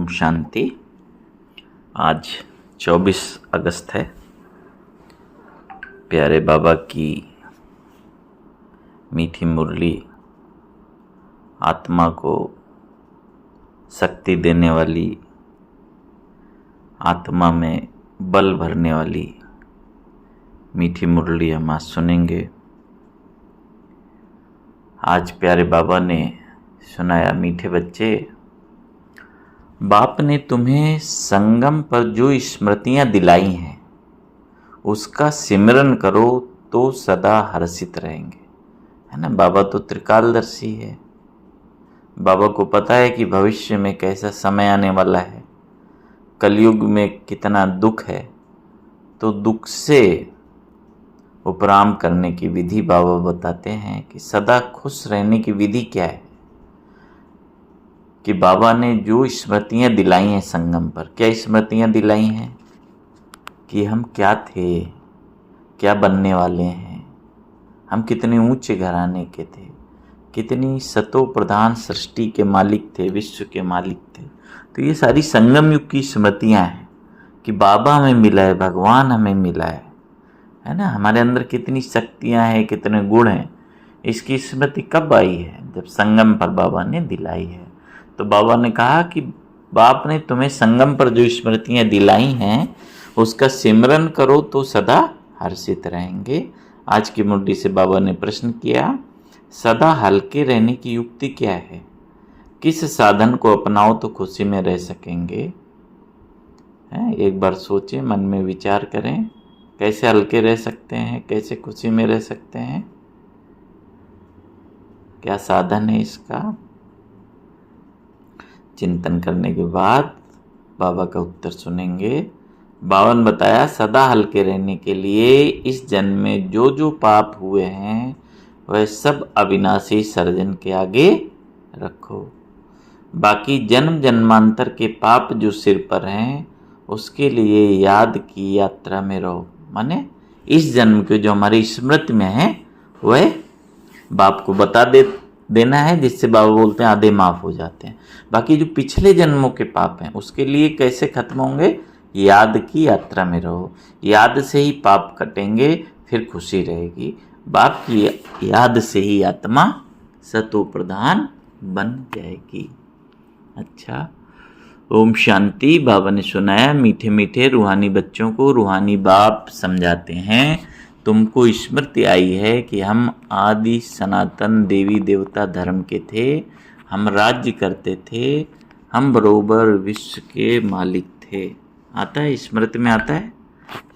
ओम शांति। आज 24 अगस्त है। प्यारे बाबा की मीठी मुरली आत्मा को शक्ति देने वाली, आत्मा में बल भरने वाली मीठी मुरली हम आज सुनेंगे। आज प्यारे बाबा ने सुनाया, मीठे बच्चे, बाप ने तुम्हें संगम पर जो स्मृतियां दिलाई हैं उसका सिमरन करो तो सदा हर्षित रहेंगे। है ना, बाबा तो त्रिकालदर्शी है। बाबा को पता है कि भविष्य में कैसा समय आने वाला है, कलयुग में कितना दुख है। तो दुख से उपराम करने की विधि बाबा बताते हैं कि सदा खुश रहने की विधि क्या है। कि बाबा ने जो स्मृतियां दिलाई हैं संगम पर, क्या स्मृतियां दिलाई हैं कि हम क्या थे, क्या बनने वाले हैं, हम कितने ऊंचे घराने के थे, कितनी सतो प्रधान सृष्टि के मालिक थे, विश्व के मालिक थे। तो ये सारी संगम युग की स्मृतियां हैं कि बाबा हमें मिला है, भगवान हमें मिला है ना। हमारे अंदर कितनी शक्तियां हैं, कितने गुण हैं, इसकी स्मृति कब आई है? जब संगम पर बाबा ने दिलाई है। तो बाबा ने कहा कि बाप ने तुम्हें संगम पर जो स्मृतियां दिलाई हैं उसका सिमरन करो तो सदा हर्षित रहेंगे। आज की मुरली से बाबा ने प्रश्न किया, सदा हल्के रहने की युक्ति क्या है? किस साधन को अपनाओ तो खुशी में रह सकेंगे? एक बार सोचें, मन में विचार करें, कैसे हल्के रह सकते हैं, कैसे खुशी में रह सकते हैं, क्या साधन है इसका? चिंतन करने के बाद बाबा का उत्तर सुनेंगे। बाबा ने बताया, सदा हल्के रहने के लिए इस जन्म में जो जो पाप हुए हैं वह सब अविनाशी सर्जन के आगे रखो। बाकी जन्म जन्मांतर के पाप जो सिर पर हैं उसके लिए याद की यात्रा में रहो। माने इस जन्म के जो हमारी स्मृति में है वह बाप को बता देना है, जिससे बाबा बोलते हैं आधे माफ हो जाते हैं। बाकी जो पिछले जन्मों के पाप हैं उसके लिए कैसे खत्म होंगे? याद की यात्रा में रहो। याद से ही पाप कटेंगे, फिर खुशी रहेगी। बाप की याद से ही आत्मा सतो प्रधान बन जाएगी। अच्छा, ओम शांति। बाबा ने सुनाया, मीठे मीठे रूहानी बच्चों को रूहानी बाप समझाते हैं, तुमको स्मृति आई है कि हम आदि सनातन देवी देवता धर्म के थे, हम राज्य करते थे, हम बरोबर विश्व के मालिक थे। आता है, स्मृति में आता है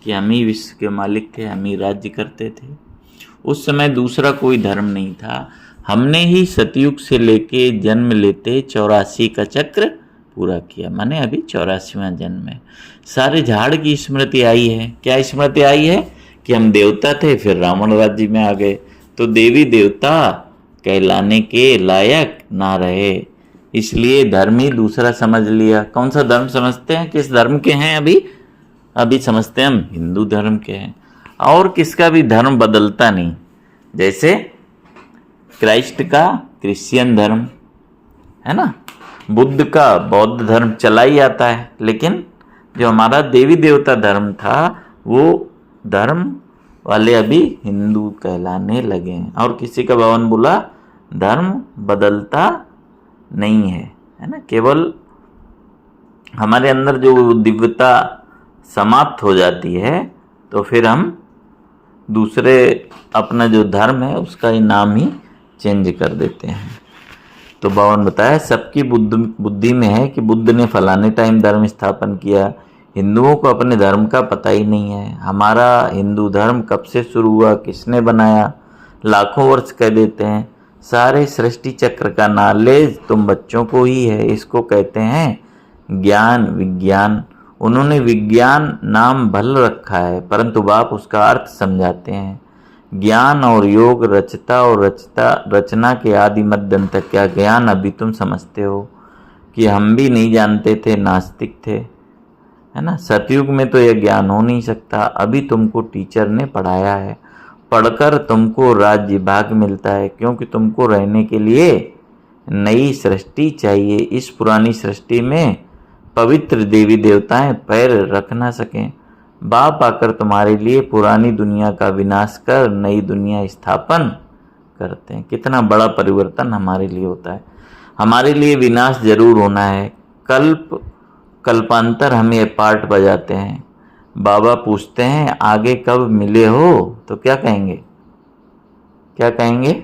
कि हम ही विश्व के मालिक थे, हम ही राज्य करते थे। उस समय दूसरा कोई धर्म नहीं था। हमने ही सतयुग से लेके जन्म लेते 84 का चक्र पूरा किया। माने अभी 84वां जन्म है। सारे झाड़ की स्मृति आई है। क्या स्मृति आई है? कि हम देवता थे, फिर रावण राज्य में आ गए, तो देवी देवता कहलाने के लायक ना रहे, इसलिए धर्म ही दूसरा समझ लिया। कौन सा धर्म समझते हैं? किस धर्म के हैं? अभी समझते हैं हम हिंदू धर्म के हैं। और किसका भी धर्म बदलता नहीं। जैसे क्राइस्ट का क्रिश्चियन धर्म है ना, बुद्ध का बौद्ध धर्म चला ही आता है, लेकिन जो हमारा देवी देवता धर्म था वो धर्म वाले अभी हिंदू कहलाने लगे हैं। और किसी का भवन बोला, धर्म बदलता नहीं है ना। केवल हमारे अंदर जो दिव्यता समाप्त हो जाती है तो फिर हम दूसरे अपना जो धर्म है उसका ही नाम ही चेंज कर देते हैं। तो बाबा ने बताया, सबकी बुद्धि में है कि बुद्ध ने फलाने टाइम धर्म स्थापन किया। हिंदुओं को अपने धर्म का पता ही नहीं है। हमारा हिंदू धर्म कब से शुरू हुआ, किसने बनाया, लाखों वर्ष कह देते हैं। सारे सृष्टि चक्र का नॉलेज तुम बच्चों को ही है। इसको कहते हैं ज्ञान विज्ञान। उन्होंने विज्ञान नाम भल रखा है, परंतु बाप उसका अर्थ समझाते हैं। ज्ञान और योग रचता और रचना के आदि मध्य अंत तक। क्या ज्ञान अभी तुम समझते हो कि हम भी नहीं जानते थे, नास्तिक थे, है ना। सतयुग में तो यह ज्ञान हो नहीं सकता। अभी तुमको टीचर ने पढ़ाया है, पढ़कर तुमको राज्य भाग मिलता है, क्योंकि तुमको रहने के लिए नई सृष्टि चाहिए। इस पुरानी सृष्टि में पवित्र देवी देवताएं पैर रख ना सकें। बाप आकर तुम्हारे लिए पुरानी दुनिया का विनाश कर नई दुनिया स्थापन करते हैं। कितना बड़ा परिवर्तन हमारे लिए होता है। हमारे लिए विनाश जरूर होना है। कल्पांतर हम ये पार्ट बजाते हैं। बाबा पूछते हैं आगे कब मिले हो, तो क्या कहेंगे? क्या कहेंगे?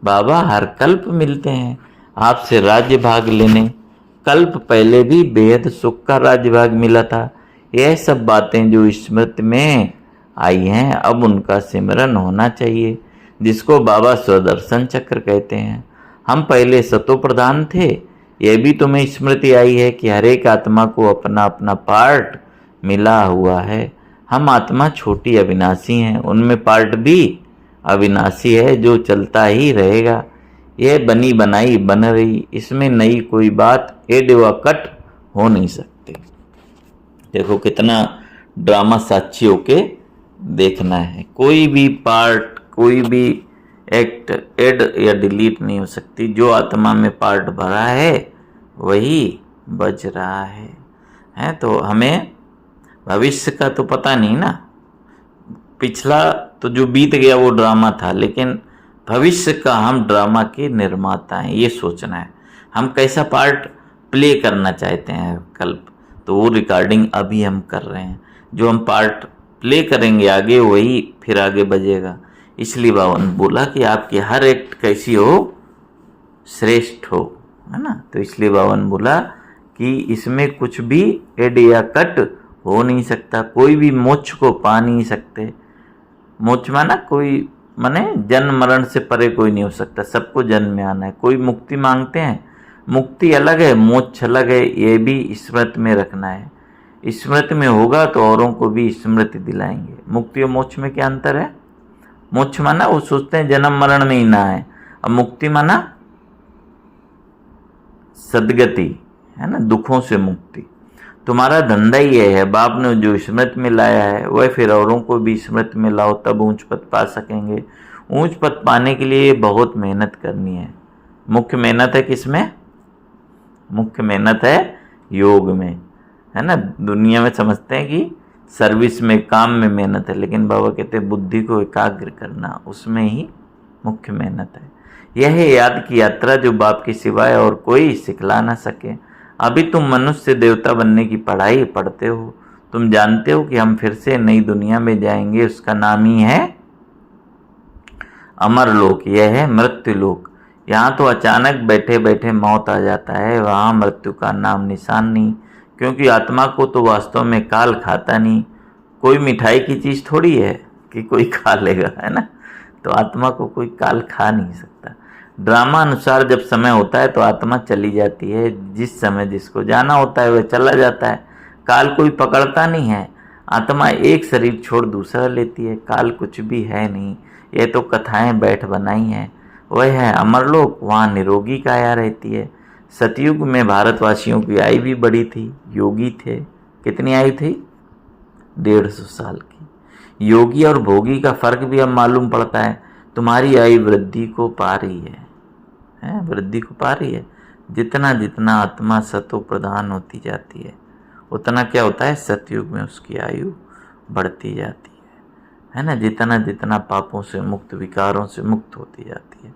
बाबा हर कल्प मिलते हैं आपसे राज्य भाग लेने। कल्प पहले भी बेहद सुख का राज्य भाग मिला था। यह सब बातें जो स्मृति में आई हैं, अब उनका सिमरन होना चाहिए, जिसको बाबा स्वदर्शन चक्र कहते हैं। हम पहले सतो प्रधान थे। यह भी तुम्हें स्मृति आई है कि हर एक आत्मा को अपना अपना पार्ट मिला हुआ है। हम आत्मा छोटी अविनाशी हैं, उनमें पार्ट भी अविनाशी है जो चलता ही रहेगा। यह बनी बनाई बन रही, इसमें नई कोई बात एड व कट हो नहीं सकती। देखो कितना ड्रामा साक्षी होके देखना है। कोई भी पार्ट, कोई भी एक्ट एड या डिलीट नहीं हो सकती। जो आत्मा में पार्ट भरा है वही बज रहा है। तो हमें भविष्य का तो पता नहीं ना, पिछला तो जो बीत गया वो ड्रामा था, लेकिन भविष्य का हम ड्रामा के निर्माता हैं, ये सोचना है। हम कैसा पार्ट प्ले करना चाहते हैं कल्प, तो वो रिकॉर्डिंग अभी हम कर रहे हैं। जो हम पार्ट प्ले करेंगे आगे, वही फिर आगे बजेगा। इसलिए बाबा ने बोला कि आपकी हर एक्ट कैसी हो, श्रेष्ठ हो, है ना। तो इसलिए बाबा ने बोला कि इसमें कुछ भी एड या कट हो नहीं सकता। कोई भी मोक्ष को पा नहीं सकते। मोक्ष माना कोई माने जन्म मरण से परे कोई नहीं हो सकता। सबको जन्म में आना है। कोई मुक्ति मांगते हैं, मुक्ति अलग है, मोक्ष अलग है। ये भी स्मृति में रखना है। स्मृति में होगा तो औरों को भी स्मृति दिलाएंगे। मुक्ति और मोक्ष में क्या अंतर है? मोक्ष माना वो सोचते हैं जन्म मरण में ही ना है, और मुक्ति माना सदगति, है ना, दुखों से मुक्ति। तुम्हारा धंधा ही यह है। बाप ने जो स्मृति में लाया है वह फिर औरों को भी स्मृति में लाओ, तब ऊंच पद पा सकेंगे। ऊंच पद पाने के लिए बहुत मेहनत करनी है। मुख्य मेहनत है किसमें? मुख्य मेहनत है योग में, है ना। दुनिया में समझते हैं कि सर्विस में, काम में मेहनत है, लेकिन बाबा कहते हैं बुद्धि को एकाग्र करना, उसमें ही मुख्य मेहनत है। यह है याद की यात्रा जो बाप के सिवाय और कोई सिखला ना सके। अभी तुम मनुष्य से देवता बनने की पढ़ाई पढ़ते हो। तुम जानते हो कि हम फिर से नई दुनिया में जाएंगे, उसका नाम ही है अमर लोक। यह है मृत्यु लोक। यहाँ तो अचानक बैठे बैठे मौत आ जाता है, वहाँ मृत्यु का नाम निशान नहीं, क्योंकि आत्मा को तो वास्तव में काल खाता नहीं। कोई मिठाई की चीज़ थोड़ी है कि कोई खा लेगा, है ना। तो आत्मा को कोई काल खा नहीं सकता। ड्रामा अनुसार जब समय होता है तो आत्मा चली जाती है। जिस समय जिसको जाना होता है वह चला जाता है। काल कोई पकड़ता नहीं है। आत्मा एक शरीर छोड़ दूसरा लेती है। काल कुछ भी है नहीं, ये तो कथाएं बैठ बनाई हैं। वह है अमरलोक, वहाँ निरोगी काया रहती है। सतयुग में भारतवासियों की आयु भी बड़ी थी, योगी थे। कितनी आयु थी? 150 साल की। योगी और भोगी का फर्क भी अब मालूम पड़ता है। तुम्हारी आयु वृद्धि को पा रही है, वृद्धि को पा रही है। जितना जितना आत्मा सतो प्रधान होती जाती है, उतना क्या होता है? सतयुग में उसकी आयु बढ़ती जाती है ना। जितना जितना पापों से मुक्त, विकारों से मुक्त होती जाती है।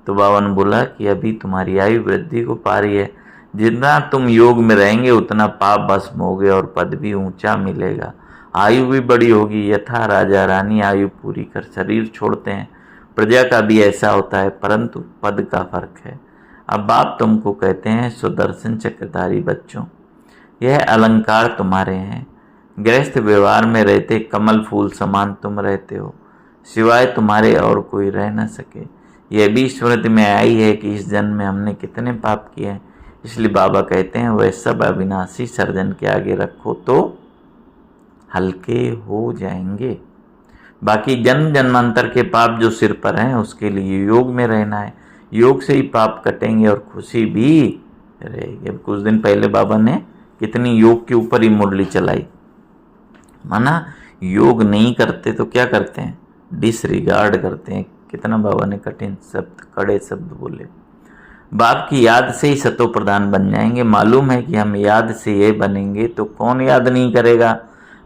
तो बाबा ने बोला कि अभी तुम्हारी आयु वृद्धि को पा रही है। जितना तुम योग में रहेंगे उतना पाप भस्म होगे और पद भी ऊंचा मिलेगा, आयु भी बड़ी होगी। यथा राजा रानी आयु पूरी कर शरीर छोड़ते हैं, प्रजा का भी ऐसा होता है, परंतु पद का फर्क है। अब बाप तुमको कहते हैं सुदर्शन चक्रधारी बच्चों, यह अलंकार तुम्हारे हैं। गृहस्थ व्यवहार में रहते कमल फूल समान तुम रहते हो, सिवाय तुम्हारे और कोई रह न सके। यह भी स्मृति में आई है कि इस जन्म में हमने कितने पाप किए हैं। इसलिए बाबा कहते हैं वह सब अविनाशी सर्जन के आगे रखो तो हल्के हो जाएंगे। बाकी जन्म जन्मांतर के पाप जो सिर पर हैं उसके लिए योग में रहना है। योग से ही पाप कटेंगे और खुशी भी रहेगी। अब कुछ दिन पहले बाबा ने कितनी योग के ऊपर ही मुरली चलाई। माना योग नहीं करते तो क्या करते हैं? डिसरिगार्ड करते हैं। कितना बाबा ने कठिन शब्द, कड़े शब्द बोले। बाप की याद से ही सतो प्रधान बन जाएंगे। मालूम है कि हम याद से ये बनेंगे तो कौन याद नहीं करेगा,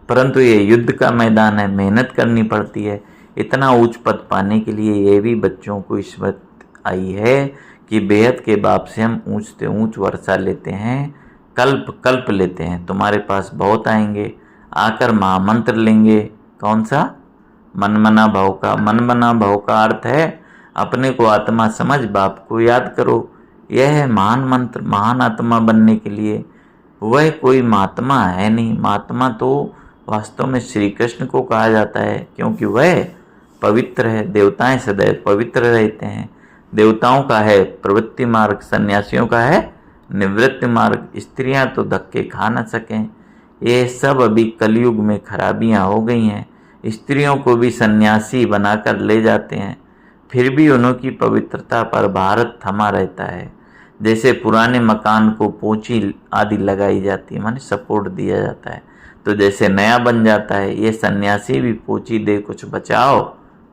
परंतु ये युद्ध का मैदान है, मेहनत करनी पड़ती है। इतना उच्च पद पाने के लिए ये भी बच्चों को स्मृति आई है कि बेहद के बाप से हम ऊंच से ऊंच वर्षा लेते हैं, कल्प कल्प लेते हैं। तुम्हारे पास बहुत आएंगे, आकर महामंत्र लेंगे। कौन सा? मनमना भाव का। मनमना भाव का अर्थ है अपने को आत्मा समझ बाप को याद करो। यह है महान मंत्र। महान आत्मा बनने के लिए वह कोई महात्मा है नहीं। महात्मा तो वास्तव में श्री कृष्ण को कहा जाता है, क्योंकि वह पवित्र है। देवताएं सदैव पवित्र रहते हैं। देवताओं का है प्रवृत्ति मार्ग, सन्यासियों का है निवृत्ति मार्ग। स्त्रियां तो धक्के खा न सकें। ये सब अभी कलयुग में खराबियां हो गई हैं। स्त्रियों को भी सन्यासी बनाकर ले जाते हैं, फिर भी उनकी पवित्रता पर भारत थमा रहता है। जैसे पुराने मकान को पोची आदि लगाई जाती है, माने सपोर्ट दिया जाता है, तो जैसे नया बन जाता है। ये सन्यासी भी पोची दे कुछ बचाव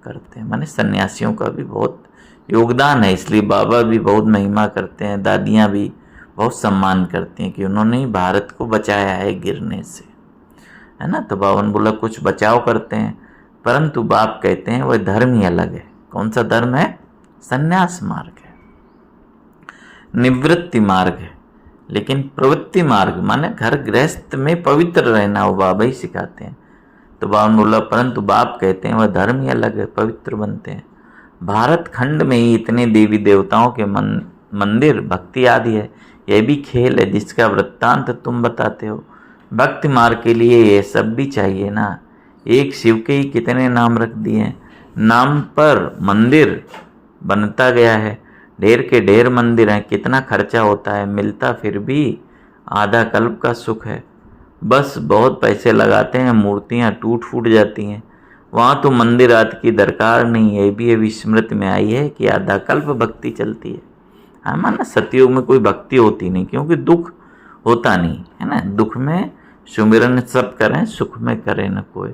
करते हैं, माने सन्यासियों का भी बहुत योगदान है। इसलिए बाबा भी बहुत महिमा करते हैं, दादियाँ भी बहुत सम्मान करती हैं कि उन्होंने ही भारत को बचाया है गिरने से, है ना। तो बाबा ने बोला कुछ बचाव करते हैं, परंतु बाप कहते हैं वह धर्म ही अलग है। कौन सा धर्म है? संन्यास मार्ग है, निवृत्ति मार्ग है। लेकिन प्रवृत्ति मार्ग माने घर गृहस्थ में पवित्र रहना, वो बाबा ही सिखाते हैं। तो बाबा ने बोला परंतु बाप कहते हैं वह धर्म ही अलग है, पवित्र बनते हैं। भारत खंड में ही इतने देवी देवताओं के मंदिर भक्ति आदि है। यह भी खेल है जिसका वृत्तांत तुम बताते हो। भक्ति मार्ग के लिए ये सब भी चाहिए ना। एक शिव के ही कितने नाम रख दिए, नाम पर मंदिर बनता गया है। ढेर के ढेर मंदिर हैं, कितना खर्चा होता है, मिलता फिर भी आधा कल्प का सुख है। बस बहुत पैसे लगाते हैं, मूर्तियाँ टूट फूट जाती हैं। वहाँ तो मंदिर आदि की दरकार नहीं है। भी अभी स्मृति में आई है कि आधा कल्प भक्ति चलती है। हाँ माना सतयुग में कोई भक्ति होती नहीं, क्योंकि दुख होता नहीं है ना। दुख में सुमिरन सब करें, सुख में करें न कोई।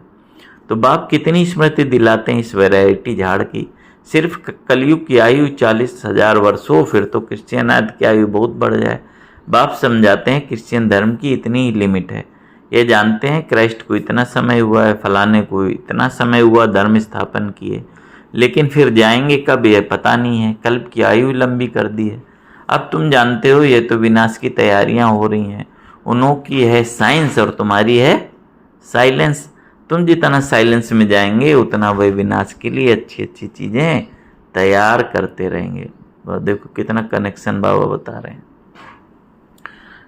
तो बाप कितनी स्मृति दिलाते हैं इस वैरायटी झाड़ की। सिर्फ कलयुग की आयु 40,000 वर्ष हो, फिर तो क्रिश्चियन आदि की आयु बहुत बढ़ जाए। बाप समझाते हैं क्रिश्चियन धर्म की इतनी ही लिमिट है। ये जानते हैं क्राइस्ट को इतना समय हुआ है, फलाने को इतना समय हुआ धर्म स्थापन किए, लेकिन फिर जाएंगे कब ये पता नहीं है। कल्प की आयु लंबी कर दी है। अब तुम जानते हो ये तो विनाश की तैयारियां हो रही हैं। उन्हों की है साइंस और तुम्हारी है साइलेंस। तुम जितना साइलेंस में जाएंगे उतना वह विनाश के लिए अच्छी अच्छी चीज़ें तैयार करते रहेंगे। देखो कितना कनेक्शन बाबा बता रहे हैं।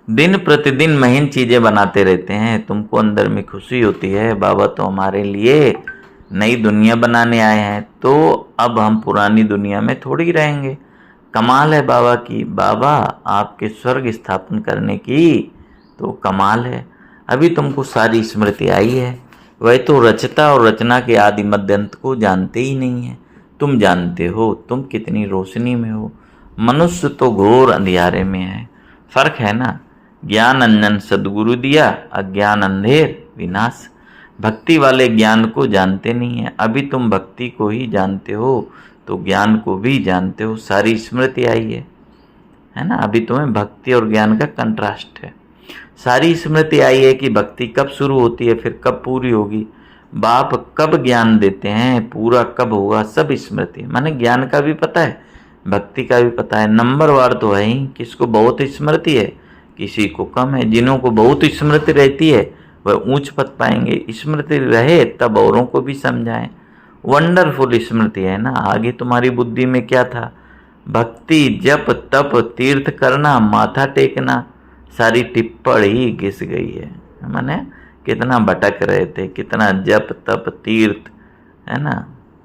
दिन प्रतिदिन महीन चीज़ें बनाते रहते हैं, तुमको अंदर में खुशी होती है। बाबा तो हमारे लिए नई दुनिया बनाने आए हैं, तो अब हम पुरानी दुनिया में थोड़ी रहेंगे। कमाल है बाबा की। बाबा आपके स्वर्ग स्थापन करने की तो कमाल है। अभी तुमको सारी स्मृति आई है। वह तो रचता और रचना के आदि मध्यंत को जानते ही नहीं है। तुम जानते हो तुम कितनी रोशनी में हो। मनुष्य तो घोर अंधियारे में है। फर्क है ना। ज्ञान अंजन सदगुरु दिया, अज्ञान अंधेर विनाश। भक्ति वाले ज्ञान को जानते नहीं है। अभी तुम भक्ति को ही जानते हो तो ज्ञान को भी जानते हो। सारी स्मृति आई है ना। अभी तुम्हें भक्ति और ज्ञान का कंट्रास्ट है। सारी स्मृति आई है कि भक्ति कब शुरू होती है, फिर कब पूरी होगी, बाप कब ज्ञान देते हैं, पूरा कब होगा, सब स्मृति। माने ज्ञान का भी पता है, भक्ति का भी पता है। नंबरवार तो है ही, किसको बहुत स्मृति है, किसी को कम है। जिन्हों को बहुत स्मृति रहती है वह ऊंच पद पाएंगे। स्मृति रहे तब औरों को भी समझाएं। वंडरफुल स्मृति है ना। आगे तुम्हारी बुद्धि में क्या था? भक्ति, जप, तप, तीर्थ करना, माथा टेकना, सारी टिप्पण ही घिस गई है। माने कितना भटक रहे थे, कितना जप तप तीर्थ है ना,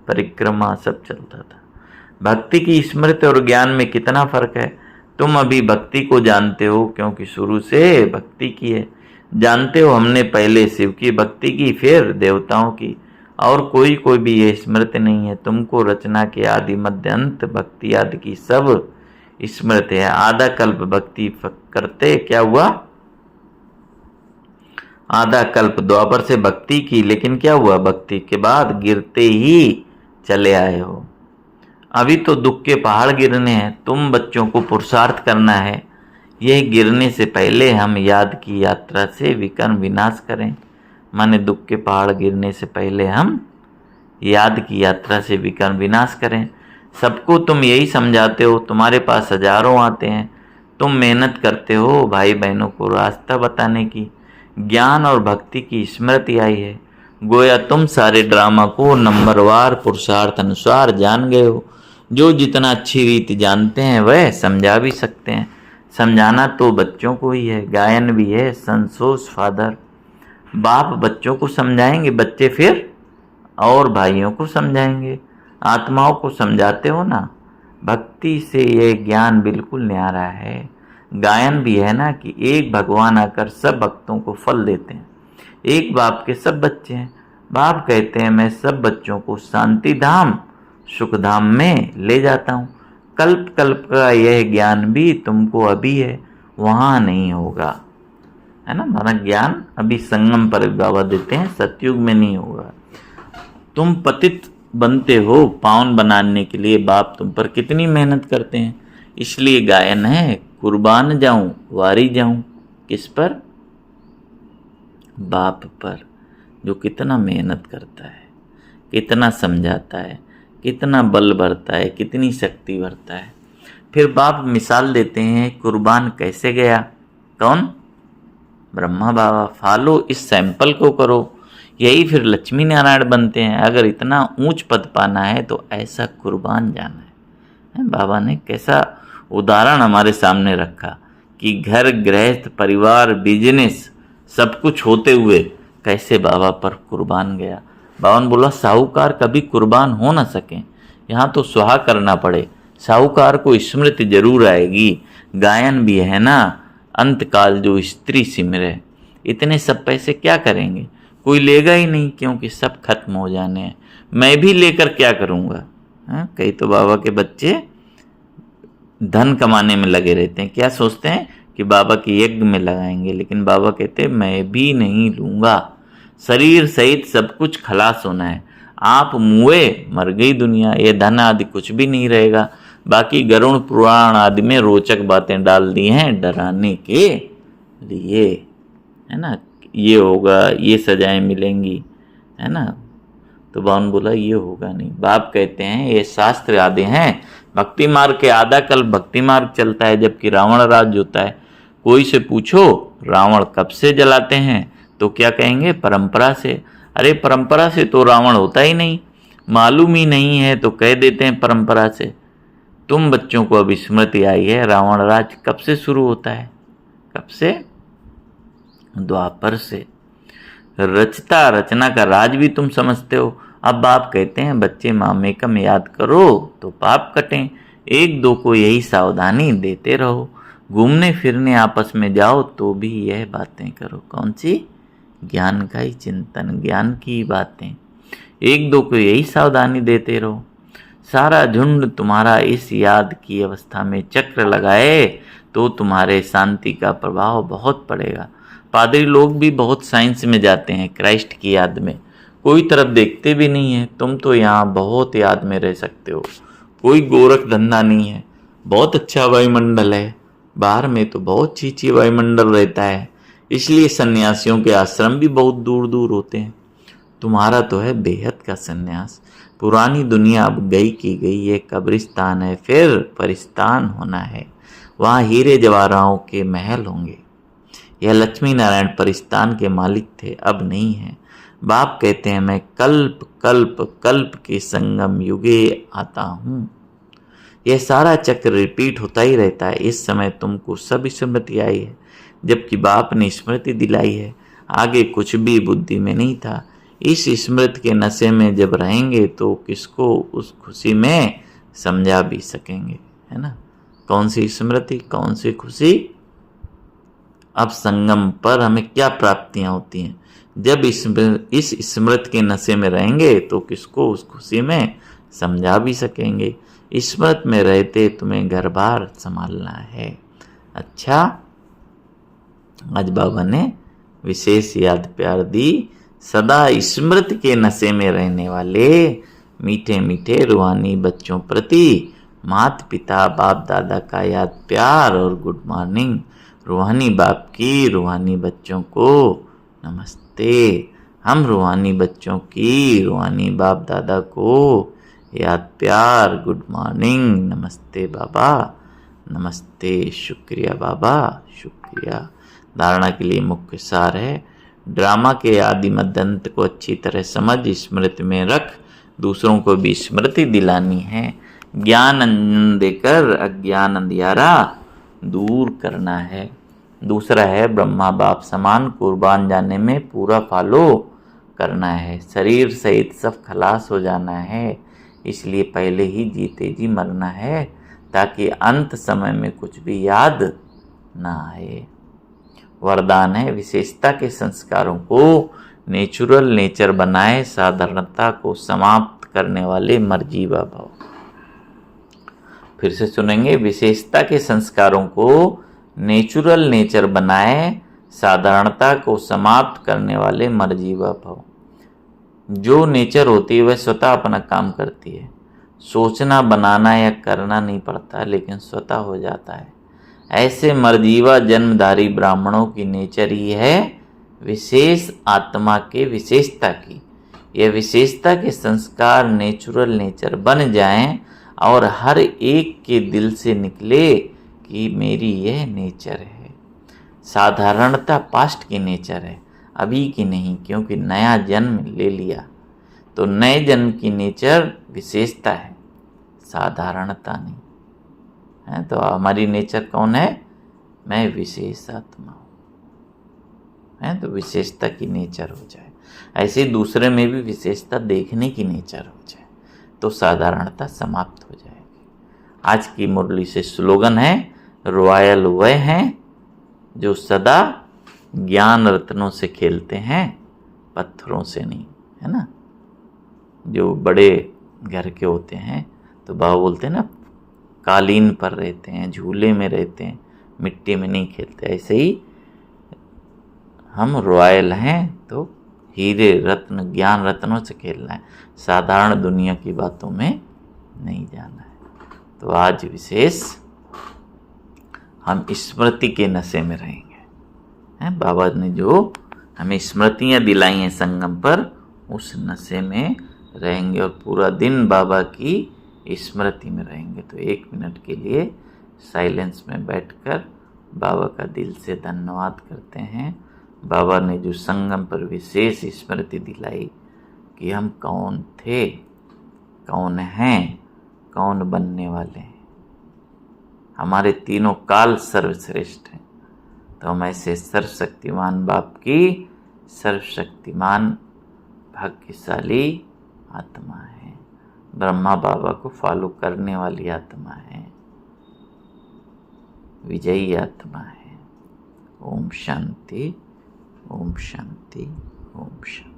परिक्रमा सब चलता था। भक्ति की स्मृति और ज्ञान में कितना फर्क है। तुम अभी भक्ति को जानते हो क्योंकि शुरू से भक्ति की है। जानते हो हमने पहले शिव की भक्ति की, फिर देवताओं की, और कोई भी ये स्मृति नहीं है। तुमको रचना के आदि मध्य अंत भक्ति आदि की सब स्मृति है। आधा कल्प भक्ति करते क्या हुआ? आधा कल्प द्वापर से भक्ति की, लेकिन क्या हुआ? भक्ति के बाद गिरते ही चले आए हो। अभी तो दुख के पहाड़ गिरने हैं, तुम बच्चों को पुरुषार्थ करना है। यह गिरने से पहले हम याद की यात्रा से विकर्म विनाश करें। माने दुख के पहाड़ गिरने से पहले हम याद की यात्रा से विकर्म विनाश करें। सबको तुम यही समझाते हो, तुम्हारे पास हजारों आते हैं, तुम मेहनत करते हो भाई बहनों को रास्ता बताने की। ज्ञान और भक्ति की स्मृति आई है, गोया तुम सारे ड्रामा को नंबरवार पुरुषार्थ अनुसार जान गए हो। जो जितना अच्छी रीति जानते हैं वह समझा भी सकते हैं। समझाना तो बच्चों को ही है, गायन भी है। संसोस फादर, बाप बच्चों को समझाएंगे, बच्चे फिर और भाइयों को समझाएंगे। आत्माओं को समझाते हो ना। भक्ति से यह ज्ञान बिल्कुल न्यारा है। गायन भी है ना कि एक भगवान आकर सब भक्तों को फल देते हैं। एक बाप के सब बच्चे हैं। बाप कहते हैं मैं सब बच्चों को शांति धाम सुख धाम में ले जाता हूँ। कल्प कल्प का यह ज्ञान भी तुमको अभी है, वहाँ नहीं होगा, है ना। हमारा ज्ञान अभी संगम पर बाबा देते हैं, सतयुग में नहीं होगा। तुम पतित बनते हो, पावन बनाने के लिए बाप तुम पर कितनी मेहनत करते हैं। इसलिए गायन है, कुर्बान जाऊं वारी जाऊं। किस पर? बाप पर, जो कितना मेहनत करता है, कितना समझाता है, कितना बल भरता है, कितनी शक्ति भरता है। फिर बाप मिसाल देते हैं, कुर्बान कैसे गया। कौन? ब्रह्मा बाबा। फॉलो इस सैंपल को करो, यही फिर लक्ष्मी नारायण बनते हैं। अगर इतना ऊंच पद पाना है तो ऐसा कुर्बान जाना है। बाबा ने कैसा उदाहरण हमारे सामने रखा कि घर गृहस्थ परिवार बिजनेस सब कुछ होते हुए कैसे बाबा पर कुर्बान गया। बाबा ने बोला साहूकार कभी कुर्बान हो ना सके, यहाँ तो सुहा करना पड़े। साहूकार को स्मृति जरूर आएगी। गायन भी है ना, अंतकाल जो स्त्री सिमरे। इतने सब पैसे क्या करेंगे, कोई लेगा ही नहीं, क्योंकि सब खत्म हो जाने हैं। मैं भी लेकर क्या करूँगा। कई तो बाबा के बच्चे धन कमाने में लगे रहते हैं, क्या सोचते हैं कि बाबा के यज्ञ में लगाएंगे, लेकिन बाबा कहते हैं मैं भी नहीं लूँगा। शरीर सहित सब कुछ खलास होना है। आप मुए, मर गई दुनिया, ये धन आदि कुछ भी नहीं रहेगा। बाकी गरुड़ पुराण आदि में रोचक बातें डाल दी हैं डराने के लिए, है ना। ये होगा, ये सजाएं मिलेंगी, है ना। तो बावन बोला ये होगा नहीं। बाप कहते हैं ये शास्त्र आदि हैं। भक्ति मार्ग के आधा कल भक्ति मार्ग चलता है, जबकि रावण राज होता है। कोई से पूछो रावण कब से जलाते हैं, तो क्या कहेंगे परंपरा से। अरे परंपरा से तो रावण होता ही नहीं, मालूम ही नहीं है तो कह देते हैं परंपरा से। तुम बच्चों को अब स्मृति आई है, रावण राज कब से शुरू होता है, कब से? द्वापर से। रचता रचना का राज भी तुम समझते हो। अब बाप कहते हैं बच्चे मामेकम याद करो तो पाप कटें। एक दो को यही सावधानी देते रहो। घूमने फिरने आपस में जाओ तो भी यह बातें करो। कौन सी? ज्ञान का ही चिंतन, ज्ञान की बातें। एक दो को यही सावधानी देते रहो। सारा झुंड तुम्हारा इस याद की अवस्था में चक्र लगाए तो तुम्हारे शांति का प्रभाव बहुत पड़ेगा। पादरी लोग भी बहुत साइंस में जाते हैं क्राइस्ट की याद में, कोई तरफ देखते भी नहीं है। तुम तो यहाँ बहुत याद में रह सकते हो, कोई गोरख धंधा नहीं है। बहुत अच्छा वायुमंडल है, बाहर में तो बहुत चीची वायुमंडल रहता है, इसलिए सन्यासियों के आश्रम भी बहुत दूर दूर होते हैं। तुम्हारा तो है बेहद का सन्यास। पुरानी दुनिया अब गई की गई, ये कब्रिस्तान है, फिर परिस्तान होना है। वहाँ हीरे जवाहरातों के महल होंगे। यह लक्ष्मी नारायण परिस्तान के मालिक थे, अब नहीं है। बाप कहते हैं मैं कल्प कल्प कल्प के संगम युगे आता हूँ। यह सारा चक्र रिपीट होता ही रहता है। इस समय तुमको सब स्मृति आई है, जबकि बाप ने स्मृति दिलाई है। आगे कुछ भी बुद्धि में नहीं था। इस स्मृति के नशे में जब रहेंगे तो किसको उस खुशी में समझा भी सकेंगे, है ना। कौन सी स्मृति, कौन सी खुशी? अब संगम पर हमें क्या प्राप्तियां होती हैं जब इस स्मृति के नशे में रहेंगे तो किसको उस खुशी में समझा भी सकेंगे। स्मृति में रहते तुम्हें घर बार संभालना है। अच्छा, आज बाबा ने विशेष याद प्यार दी। सदा स्मृति के नशे में रहने वाले मीठे मीठे रूहानी बच्चों प्रति माता पिता बाप दादा का याद प्यार और गुड मॉर्निंग। रूहानी बाप की रूहानी बच्चों को नमस्ते। हम रूहानी बच्चों की रूहानी बाप दादा को याद प्यार गुड मॉर्निंग। नमस्ते बाबा, नमस्ते, शुक्रिया बाबा, शुक्रिया। धारणा के लिए मुख्य सार है, ड्रामा के आदि मध्य अंत को अच्छी तरह समझ स्मृति में रख दूसरों को भी स्मृति दिलानी है। ज्ञान अंजन देकर अज्ञान अंधियारा दूर करना है। दूसरा है ब्रह्मा बाप समान कुर्बान जाने में पूरा फॉलो करना है। शरीर सहित सब खलास हो जाना है, इसलिए पहले ही जीते जी मरना है ताकि अंत समय में कुछ भी याद ना आए। वरदान है, विशेषता के संस्कारों को नेचुरल नेचर बनाए, साधारणता को समाप्त करने वाले मर्जीवा भव। फिर से सुनेंगे, विशेषता के संस्कारों को नेचुरल नेचर बनाए, साधारणता को समाप्त करने वाले मर्जीवा भव। जो नेचर होती है वह स्वतः अपना काम करती है, सोचना बनाना या करना नहीं पड़ता, लेकिन स्वतः हो जाता है। ऐसे मर्जीवा जन्मधारी ब्राह्मणों की नेचर ही है विशेष आत्मा के विशेषता की। यह विशेषता के संस्कार नेचुरल नेचर बन जाएं और हर एक के दिल से निकले कि मेरी यह नेचर है। साधारणता पास्ट की नेचर है, अभी की नहीं, क्योंकि नया जन्म ले लिया। तो नए जन्म की नेचर विशेषता है, साधारणता नहीं है। तो हमारी नेचर कौन है? मैं विशेष आत्मा हूँ, है। तो विशेषता की नेचर हो जाए, ऐसे दूसरे में भी विशेषता देखने की नेचर हो जाए तो साधारणता समाप्त हो जाएगी। आज की मुरली से स्लोगन है, रॉयल वह हैं जो सदा ज्ञान रत्नों से खेलते हैं, पत्थरों से नहीं, है ना। जो बड़े घर के होते हैं तो बाबा बोलते हैं ना, कालीन पर रहते हैं, झूले में रहते हैं, मिट्टी में नहीं खेलते। ऐसे ही हम रॉयल हैं तो हीरे रत्न ज्ञान रत्नों से खेलना है, साधारण दुनिया की बातों में नहीं जाना है। तो आज विशेष हम स्मृति के नशे में रहेंगे, हैं। बाबा ने जो हमें स्मृतियाँ दिलाई हैं संगम पर, उस नशे में रहेंगे और पूरा दिन बाबा की स्मृति में रहेंगे। तो 1 मिनट के लिए साइलेंस में बैठकर बाबा का दिल से धन्यवाद करते हैं। बाबा ने जो संगम पर विशेष स्मृति दिलाई कि हम कौन थे, कौन हैं, कौन बनने वाले हैं। हमारे तीनों काल सर्वश्रेष्ठ हैं, तो हम ऐसे सर्वशक्तिमान बाप की सर्वशक्तिमान भाग्यशाली आत्मा है, ब्रह्मा बाबा को फॉलो करने वाली आत्मा है, विजयी आत्मा है। ओम शांति, ओम शांति, ओम शांति।